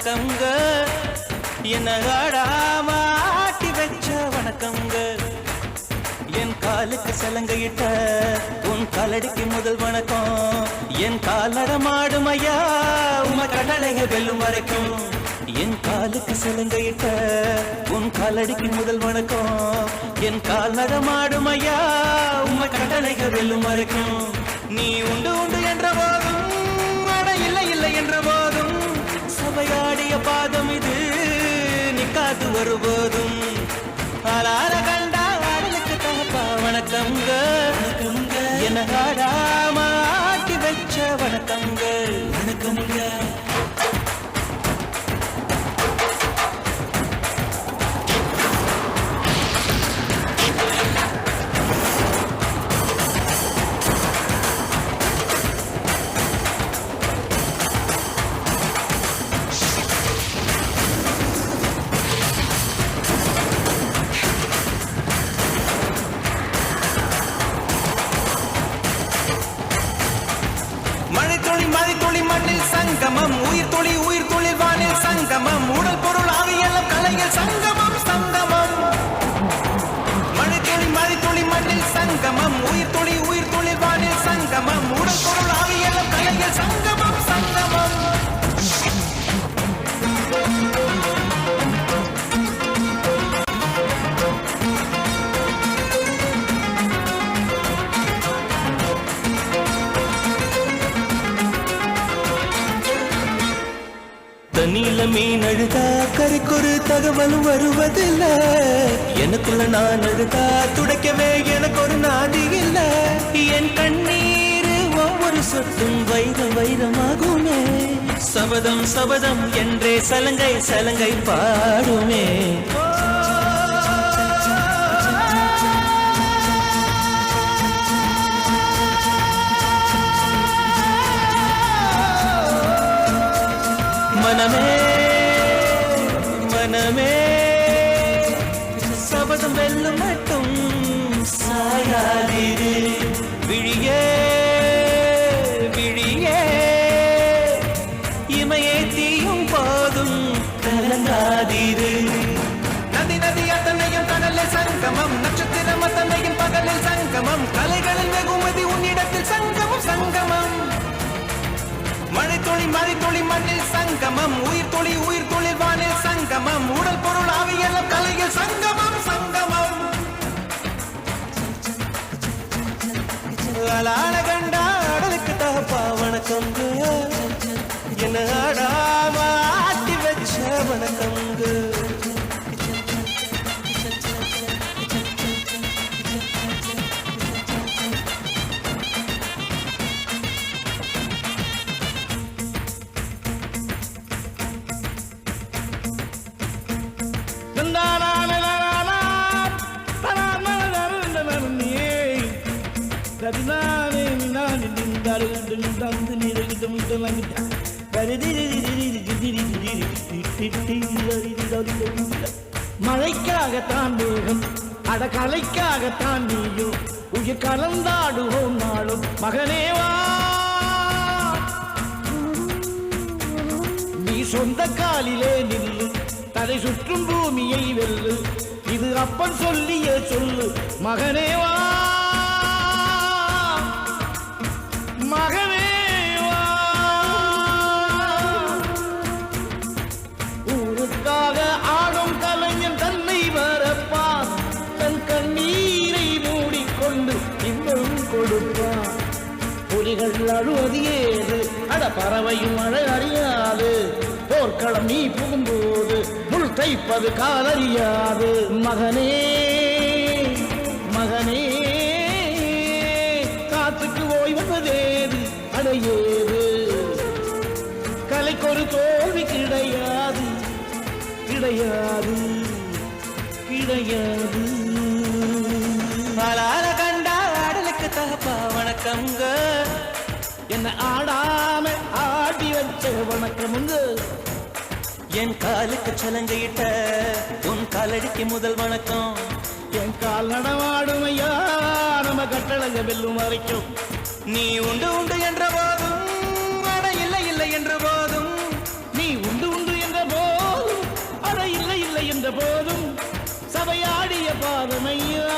வணக்கங்க என்ன ஆடாம ஆட்டி வச்ச வணக்கங்க என் காலுக்கு சலங்கையிட்ட உன் காலடிக்கு முதல் வணக்கம் என் காலடமாடும் ஐயா உம கடலைய வெல்லும் வரைக்கும் என் காலுக்கு சலங்கையிட்ட உன் காலடிக்கு முதல் வணக்கம் என் கால் நடமாடும் ஐயா உம கடலைய வெல்லும் வரைக்கும் நீ உண்டு உண்டு என்ற போதும் அட இல்லை இல்லை என்ற போதும் சபையாடிய பாதம் இது நிக்காது வருபோதும் ஆளார கண்டா ஆடலுக்கு தகப்பா வணக்கங்க என்ன ஆடாம ஆட்டி வச்ச வணக்கங்க வணக்கங்க மண்ணில் சங்கமம் உயிர் தொழில் வானில் சங்கமம் உடல் பொருள் ஆவியெல்லாம் கலையில் சங்கமம் சங்கமம் மழைத்துளி மண்ணில் சங்கமம் உயிர் தொழில் வானில் சங்கமம் உடல் பொருள் ஆவியெல்லாம் கலையில் சங்கமம் சங்கமம் தண்ணியில மீன் அழுதா கரைக்கொரு தகவலும் வருவதில்ல எனக்குள்ள நான் அழுதா துடைக்கவே எனக்கு ஒரு நாதி இல்ல என் கண்ணீர் ஒவ்வொரு சொட்டும் வைரம் வைரமாகுமே சபதம் சபதம் என்றே சலங்கை சலங்கை பாடுமே மனமே மனமே சபதம் வெல்லும் மட்டும் சாயாதிரு விழியே விழியே இமையே தீயும் போதும் கலங்காதிரு நதி நதி அத்தனையும் கடலில் சங்கமம் நட்சத்திரம் அத்தனையும் பகலில் சங்கமம் கலைகளில் வெகுமதி உன்னிடத்தில் சங்கமம் சங்கமம் மழைத்துளி மண்ணில் சங்கமம் உயிர் தொழில் வானில் சங்கமம் உடல் பொருள் ஆவியெல்லாம் கலையில் சங்கமம் சங்கமம் அலால கண்டா அடலுக்கு தகப்பா வணக்கங்க என்ன ஆடாம ஆட்டி வச்ச வணக்கங்க மழைக்காகத்தான் வேகம் அட கலைக்காகத்தான் நீயும் உயிர் கலந்தாடுவோம் நாளும் மகனேவா நீ சொந்த காலிலே நில்லு தலை சுற்றும் பூமியை வெல்லு இது அப்பன் சொல்லிய சொல்லு மகனேவா மகனேவா ஊருக்காக ஆடும் கலைஞன் தன்னை வரப்பான் தன் கண்ணீரை மூடிக்கொண்டு இன்னும் கொடுப்பான் புலிகள் அழுவது ஏது அட பறவையும் மழை அறியாது போர்க்களம் நீ புகும்போது முள் தைப்பது காலறியாது மகனே மகனே காத்துக்கு ஓய்வதேது அடையேது கலைக்கொரு தோல்வி கிடையாது கிடையாது கிடையாது ஆளால கண்டா ஆடலுக்கு தகப்பா வணக்கங்க என்ன ஆடாம ஆடி வச்ச வணக்கமுங்க என் காலுக்கு சலங்கையிட்ட உன் காலடிக்கு முதல் வணக்கம் என் கால் நடமாடும் ஐயா நம்ம கட்டளங்க வெல்லும் வரைக்கும் நீ உண்டு என்ற போதும் அட இல்லை இல்லை என்ற போதும் நீ உண்டு என்ற பாதமையா